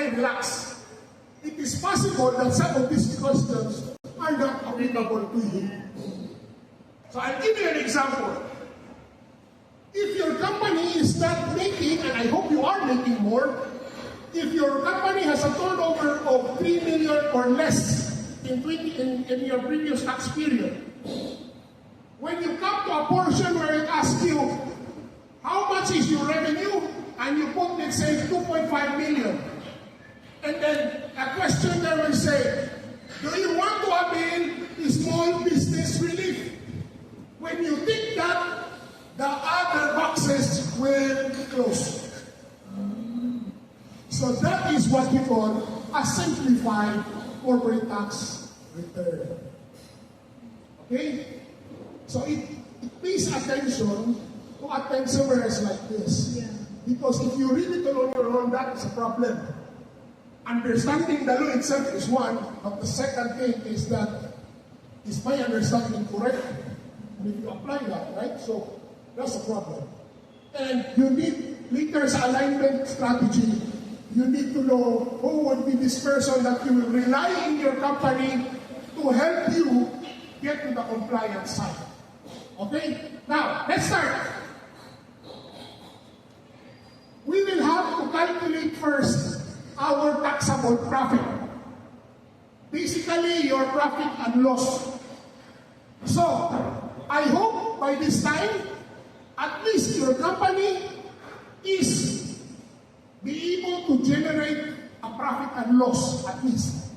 okay, relax. It is possible that some of these questions are not applicable to you. So I'll give you an example. If your company is not making, and I hope you are making more, if your company has a turnover of 3 million or less in your previous tax period, when you come to a portion where it asks you, how much is your revenue? And you put, let's say, 2.5 million. And then a question there will say, do you want to avail the small business relief? When you think that, the other boxes will close. So that is what we call a simplified corporate tax return. Okay? So it pays attention to attentioners like this. Yeah. Because if you read it on your own, that is a problem. Understanding the law itself is one, but the second thing is that, is my understanding correct? And if you apply that, right? So that's a problem. And you need, later sa alignment strategy, you need to know who would be this person that you will rely in your company to help you get to the compliance side. Okay? Now, let's start. We will have to calculate first our taxable profit. Basically, your profit and loss. So, I hope by this time, at least your company is be able to generate a profit and loss, at least.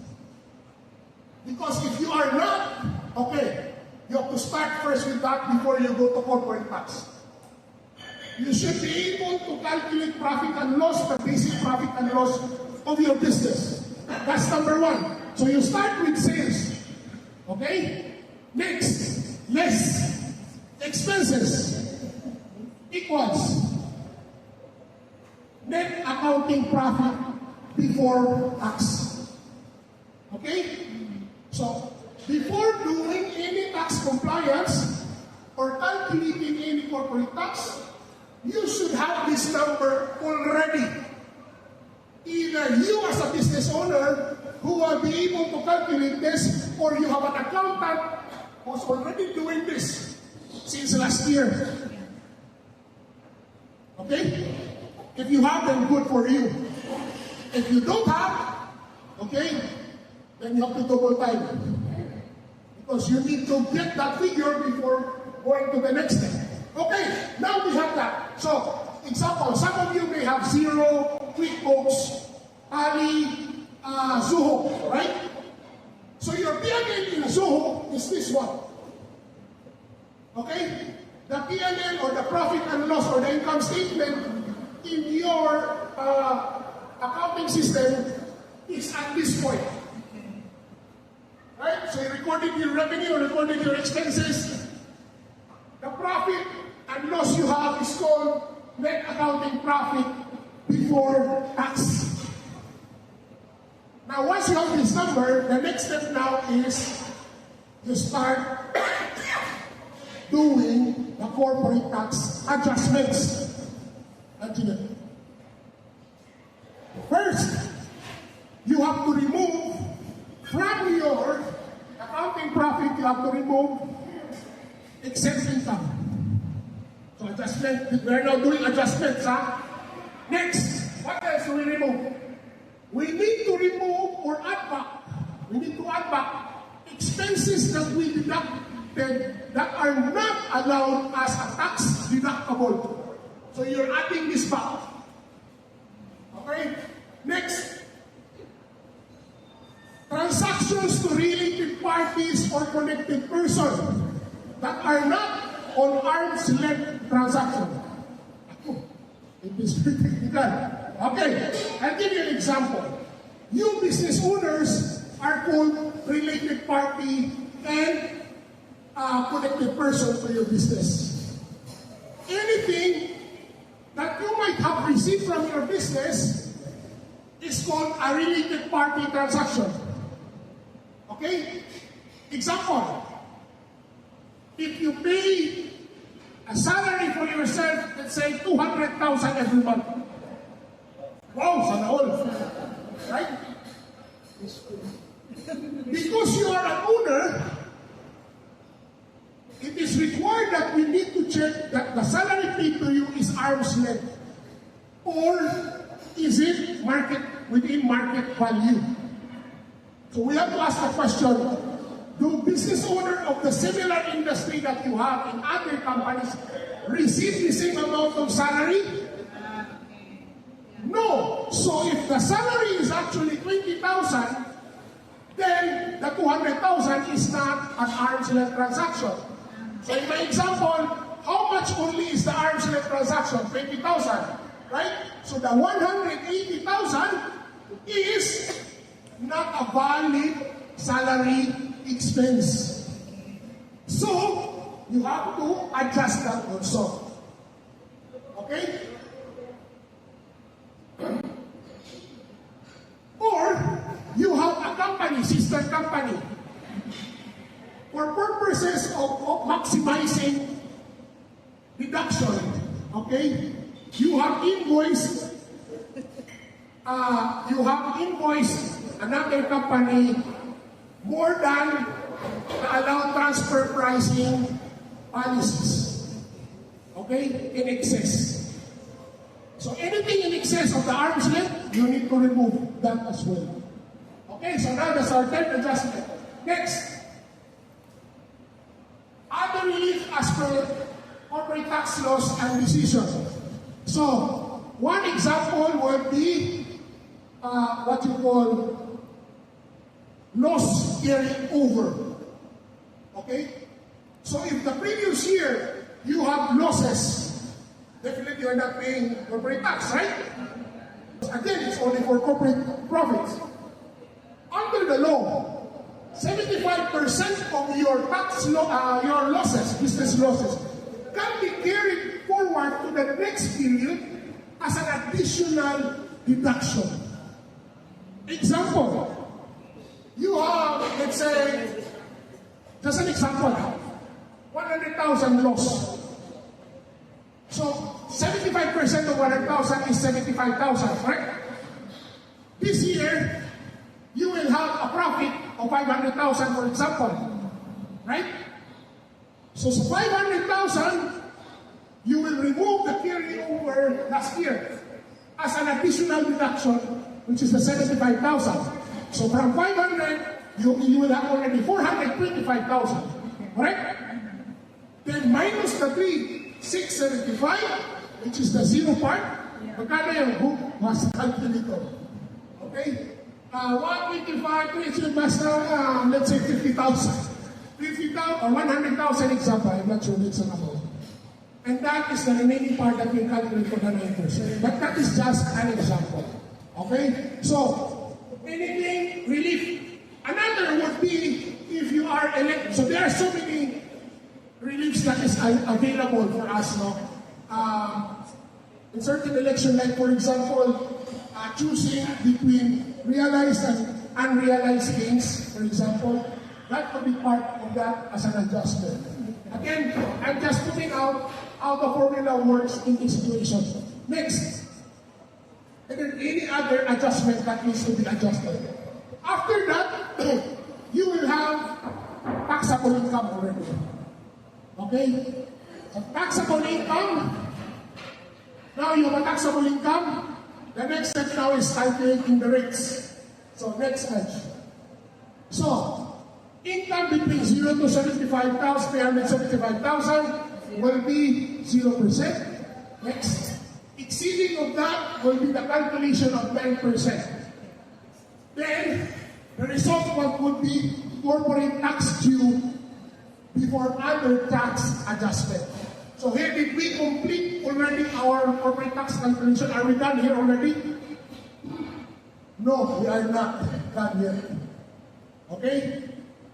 Because if you are not, okay, you have to start first with that before you go to corporate tax. You should be able to calculate profit and loss, the basic profit and loss of your business. That's number one. So you start with sales. Okay? Next, less expenses equals net accounting profit before tax. Okay? So, before doing any tax compliance or calculating any corporate tax, you should have this number already. Either you as a business owner who will be able to calculate this, or you have an accountant who's already doing this since last year. Okay? If you have, then good for you. If you don't have, okay, then you have to double time. Because you need to get that figure before going to the next step. Okay, now we have that. So, example, some of you may have Xero, QuickBooks, Ali, Zoho, right? So your P&L in Zoho is this one. Okay? The P&L or the profit and loss or the income statement in your accounting system is at this point. Right? So you recorded your revenue, recorded your expenses. The profit and loss you have is called net accounting profit before tax. Now, once you have this number, the next step now is you start doing the corporate tax adjustments. First, you have to remove from your accounting profit, you have to remove exempt income. So adjustment, we're now doing adjustments, Next, what else do we remove? We need to remove or add back. We need to add back expenses that we deducted that are not allowed as a tax deductible. So you're adding this back. Okay? Next, transactions to related parties or connected persons that are not on arm's length transactions. It is pretty technical. Okay, I'll give you an example. You business owners are called related party and connected person to your business. Anything that you might have received from your business is called a related party transaction. Okay? Example, if you pay a salary for yourself, let's say 200,000 every month. Wow, sana all. arm's length? Or is it within market value? So we have to ask the question, do business owners of the similar industry that you have in other companies receive the same amount of salary? No. So if the salary is actually 20,000, then the 200,000 is not an arm's length transaction. So in my example, how much only is the arm's length transaction? 20,000, right? So the 180,000 is not a valid salary expense. So you have to adjust that also. Okay? Or you have a company, sister company, for purposes of maximizing deduction, okay? You have invoiced another company more than the allowed transfer pricing policies, okay? In excess. So anything in excess of the arm's length, you need to remove that as well. Okay, so now that's our third adjustment. Next, other relief as per corporate tax laws and decisions. So, one example would be what you call loss carrying over. Okay? So if the previous year you have losses, definitely you're not paying corporate tax, right? Again, it's only for corporate profits. Under the law, 75% of your your losses, business losses, can be carried forward to the next period as an additional deduction. Example, you have, let's say, just an example, 100,000 loss. So 75% of 100,000 is 75,000, right? This year, you will have a profit of 500,000, for example, right? So 500,000, you will remove the carryover last year as an additional deduction, which is the 75,000. So from 500, you will have already 425,000, right? Then minus the 675, which is the zero part, magkano yung book mas calculator. Okay? 125, 3 basta, let's say 50,000. 50,000 or 100,000 example, I'm not sure it's an amount. And that is the remaining part that we calculate for the 9%. But that is just an example. Okay? So, anything relief. Another would be if you are elected. So there are so many reliefs that is available for us, no? In certain election, like for example, choosing between realized and unrealized gains, for example, that could be part of that as an adjustment. Again, I'm just putting out how the formula works in this situation. Next, and then any other adjustment that needs to be adjusted. After that, you will have taxable income already. Okay? So taxable income, now you have a taxable income. The next step now is calculating the rates. So next step. So, income between 0 to 375,000 will be 0%. Next. Exceeding of that will be the calculation of 9%. Then, the result would be corporate tax due before other tax adjustment. So here, did we complete already our corporate tax calculation? Are we done here already? No, we are not done yet. Okay?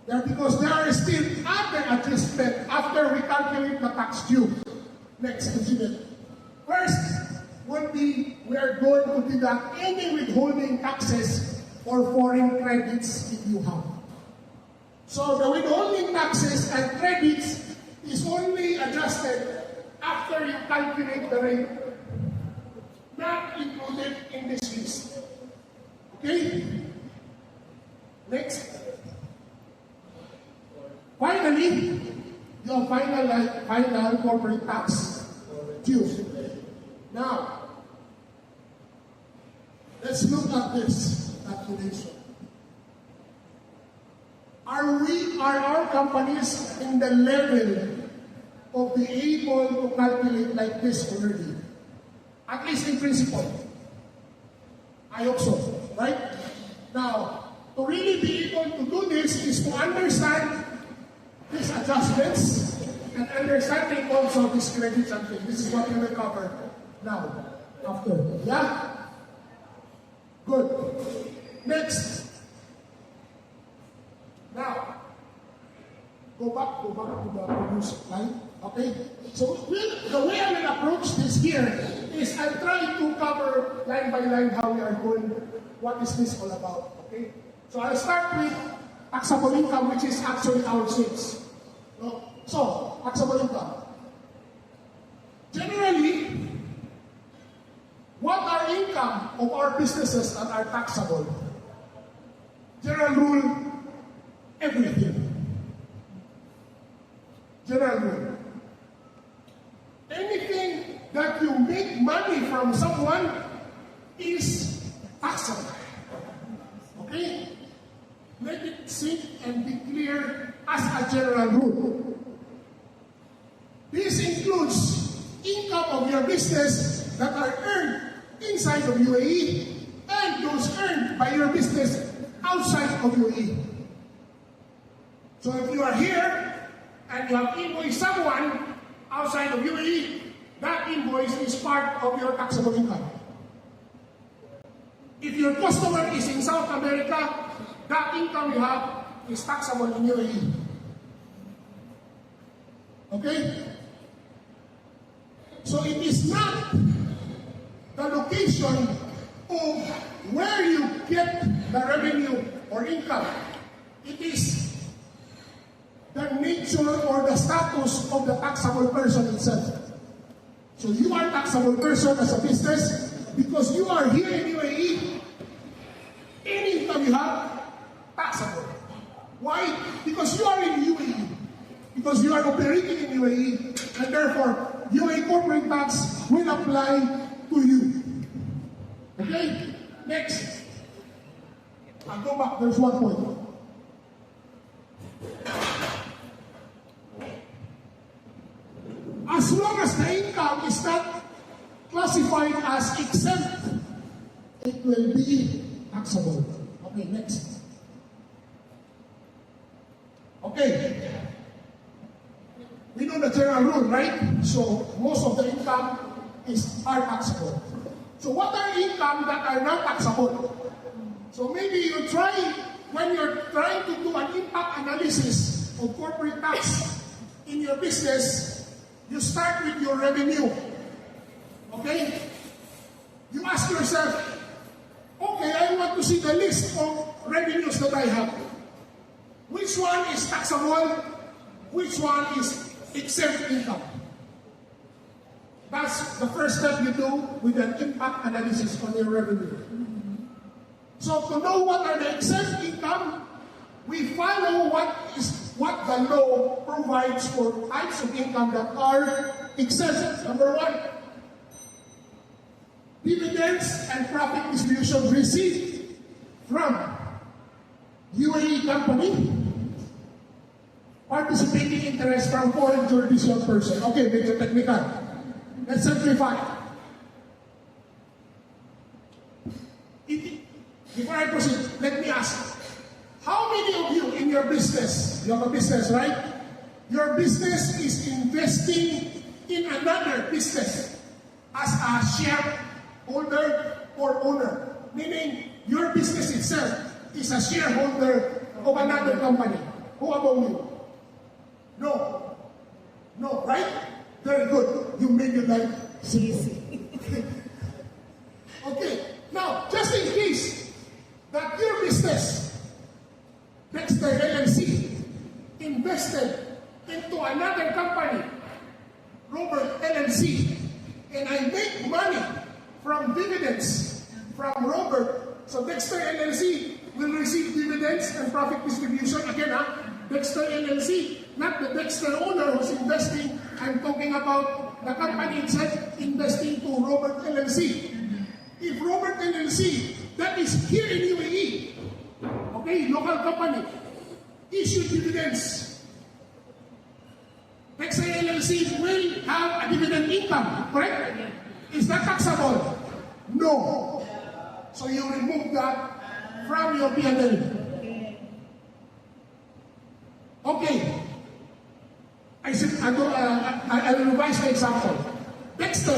Because there are still other adjustments after we calculate the tax due. Next, consider. First, would be we are going to deduct any withholding taxes or foreign credits if you have. So the withholding taxes and credits is only adjusted after you calculate the rate, not included in this list. Okay? Next. Finally, your final corporate tax due. Now, let's look at this calculation. Are our companies in the level of being able to calculate like this already? At least in principle. I hope so, right? Now, to really be able to do this is to understand these adjustments and understanding also these credits and things. This is what we will cover now, after. Yeah? Good. Next. Now, go back to the previous slide. Okay? So, the way I will approach this here is I'll try to cover line by line how we are going, what is this all about. Okay? So, I'll start with taxable income, which is actually our sales. No? So, taxable income. Generally, what are income of our businesses that are taxable? General rule, everything. General rule. Anything that you make money from someone is taxable. Okay? Let it sink and be clear as a general rule. This includes income of your business that are earned inside of UAE and those earned by your business outside of UAE. So if you are here and you have invoiced someone outside of UAE, that invoice is part of your taxable income. If your customer is in South America, that income you have is taxable in UAE. Okay? So it is not the location of where you get the revenue or income. It is the nature or the status of the taxable person itself. So you are a taxable person as a business because you are here in UAE. Any income you have, taxable. Why? Because you are in UAE. Because you are operating in UAE, and therefore, UAE corporate tax will apply to you. Okay? Next. I'll go back. There's one point. As long as the income is not classified as exempt, it will be taxable. Okay, next. Okay. We know the general rule, right? So most of the income are taxable. So what are income that are not taxable? So maybe you try, when you're trying to do an impact analysis of corporate tax in your business, you start with your revenue. Okay? You ask yourself, okay, I want to see the list of revenues that I have. Which one is taxable? Which one is exempt income? That's the first step you do with an impact analysis on your revenue. So to know what are the exempt income, we follow what the law provides for types of income that are exempt. Number one, dividends and profit distribution received from UAE company, participating interest from foreign jurisdiction person. Okay, medyo technical. Let's simplify. Before I proceed, let me ask, how many of you in your business, you have a business, right? Your business is investing in another business as a shareholder or owner, meaning your business itself is a shareholder of another company. Who among you? No. No, right? Very good. You made your life easy. Okay. Now, just in case that your business, Dexter LLC, invested into another company, Robert LLC, and I make money from dividends from Robert, so Dexter LLC will receive dividends and profit distribution. Again, Dexter LLC, not the Dexter owner who's investing. I'm talking about the company itself investing to Robert LLC. If Robert LLC, that is here in UAE, okay, local company, issue dividends. Texas LLC will have a dividend income, correct? Is that taxable? No. So you remove that from your P&L. Okay. I will revise the example. Dexter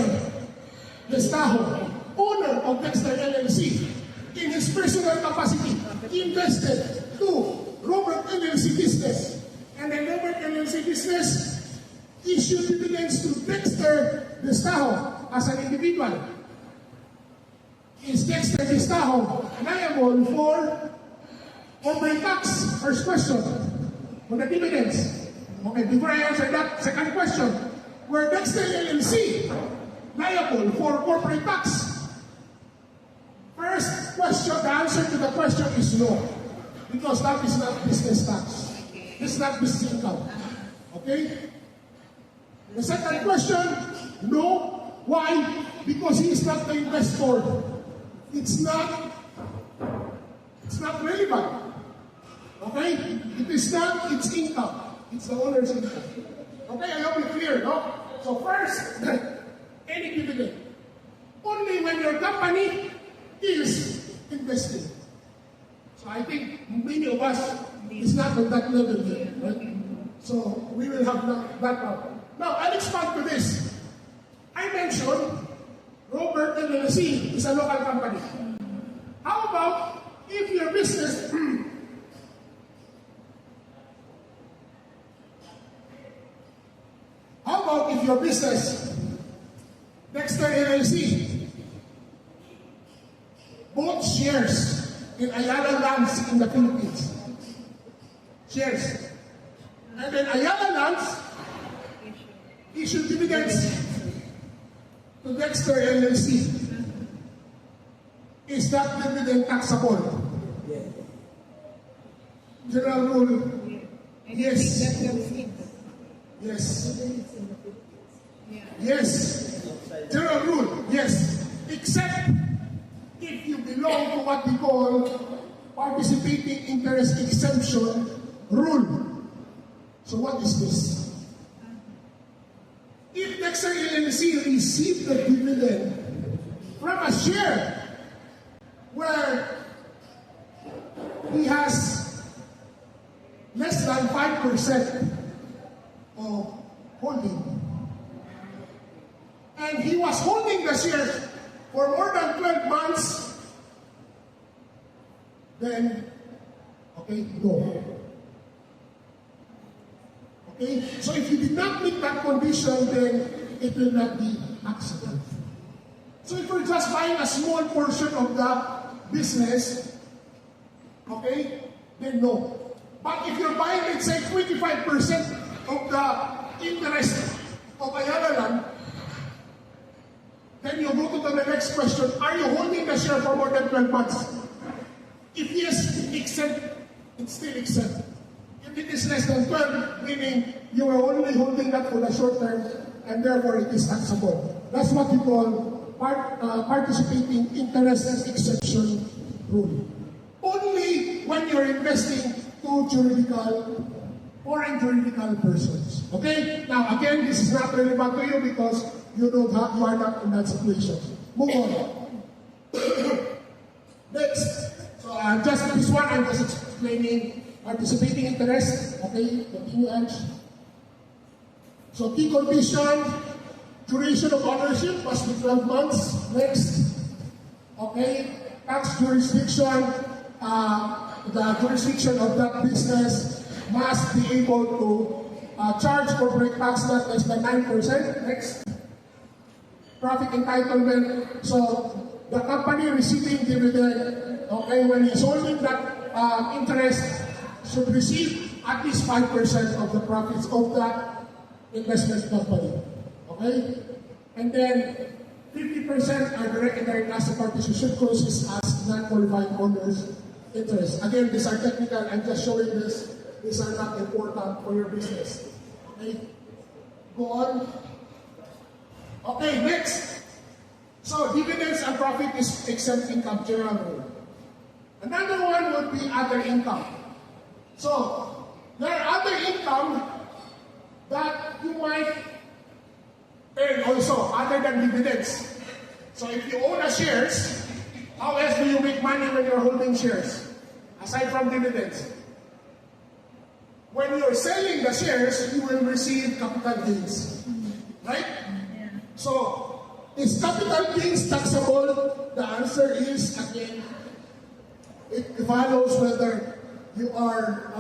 Destajo, owner of Dexter LLC, in his personal capacity, invested to Robert LLC business. And then Robert LLC business issued dividends to Dexter Destajo as an individual. Is Dexter Destajo liable for corporate tax? First question. On the dividends. Okay, before I answer that second question, were Dexter LLC liable for corporate tax? First question, the answer to the question is no. Because that is not business tax. It's not business income. Okay? The second question, no. Why? Because he is not the investor. It's not relevant. Okay? It is not its income. It's the owner's income. Okay, I hope it's clear, no? So first, any dividend. Only when your company is investing. So I think many of us is not on that level yet, right? So we will have that problem. Now, I'll expand to this. I mentioned Robert LLC is a local company. How about if your business how about if your business, Dexter LLC, bought shares in Ayala Lands in the Philippines? Shares. And then Ayala Lands issued dividends to Dexter LLC. Is that dividend taxable? General rule, yes. Yes. Yes. General rule, yes. Except if you belong to what we call participating interest exemption rule. So what is this? If Dexter LLC received the dividend from a share where he has less than 5% of holding, and he was holding the share for more than 12 months, then, okay, go. Okay? So if you did not meet that condition, then it will not be taxable. So if you're just buying a small portion of the business, okay, then no. But if you're buying, let's say, 25% of the interest of Ayala Land, then you go to the next question, are you holding the share for more than 12 months? If yes, exempt, it's still exempt. If it is less than 12, meaning you are only holding that for the short term, and therefore it is taxable. That's what we call participating interest exception rule. Only when you're investing to foreign juridical persons. Okay? Now again, this is not relevant to you because you are not in that situation. Move on. Next. So just this one, I'm just explaining participating interest. Okay? Continue, Ange. So key condition, duration of ownership must be 12 months. Next. Okay? Tax jurisdiction, the jurisdiction of that business must be able to charge corporate tax not less than 9%. Next. Profit entitlement. So the company receiving dividend, okay, when he's holding that interest, should receive at least 5% of the profits of that investment company. Okay? And then 50% are direct and indirect asset participation causes as non-qualified owners' interest. Again, these are technical. I'm just showing this. These are not important for your business. Okay? Go on. Okay, next. So, dividends and profit is exempt income, general rule. Another one would be other income. So, there are other income that you might earn also, other than dividends. So, if you own a shares, how else do you make money when you're holding shares? Aside from dividends. When you're selling the shares, you will receive capital gains. Right? So, is capital gains taxable? The answer is, again, it follows whether you are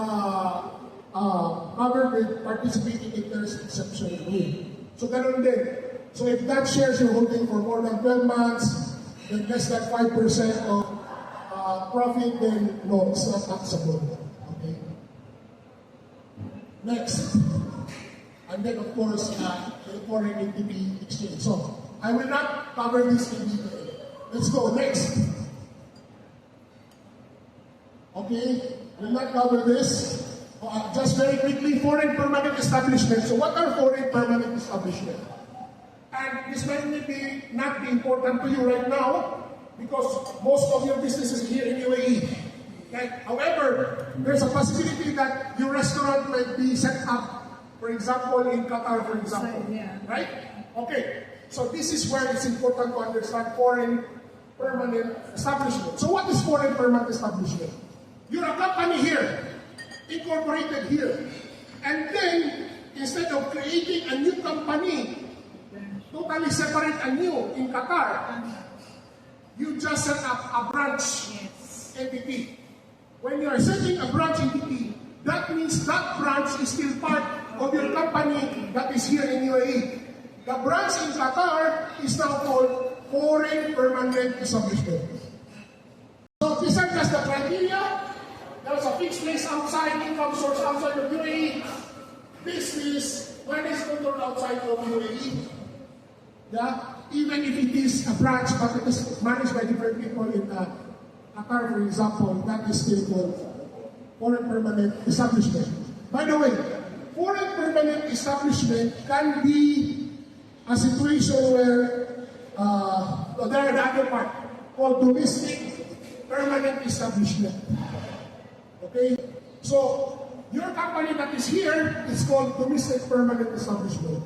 covered with participating interest exception rule. So, ganun din. So, if that shares you're holding for more than 12 months, then less than 5% of profit, then no, it's not taxable. Okay? Next. And then, of course, the foreign entity exchange. So, I will not cover this in detail. Let's go. Next. Okay? I will not cover this. Just very quickly, foreign permanent establishment. So, what are foreign permanent establishment? And this might not be important to you right now because most of your business is here in UAE. Okay? However, there's a possibility that your restaurant might be set up, for example, in Qatar, for example. Right? Okay. So this is where it's important to understand foreign permanent establishment. So what is foreign permanent establishment? You're a company here, incorporated here. And then, instead of creating a new company, totally separate and new in Qatar, you just set up a branch entity. When you are setting a branch entity, that means that branch is still part of your company that is here in UAE. The branch in Qatar is now called foreign permanent establishment. So these are just the criteria. There's a fixed place outside, income source outside of UAE. This is when it's controlled outside of UAE. Yeah? Even if it is a branch, but it is managed by different people in Qatar, for example, that is still called foreign permanent establishment. By the way, foreign permanent establishment can be a situation where there are the other part called domestic permanent establishment. Okay? So, your company that is here is called domestic permanent establishment.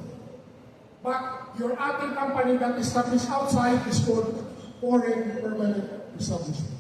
But your other company that is established outside is called foreign permanent establishment.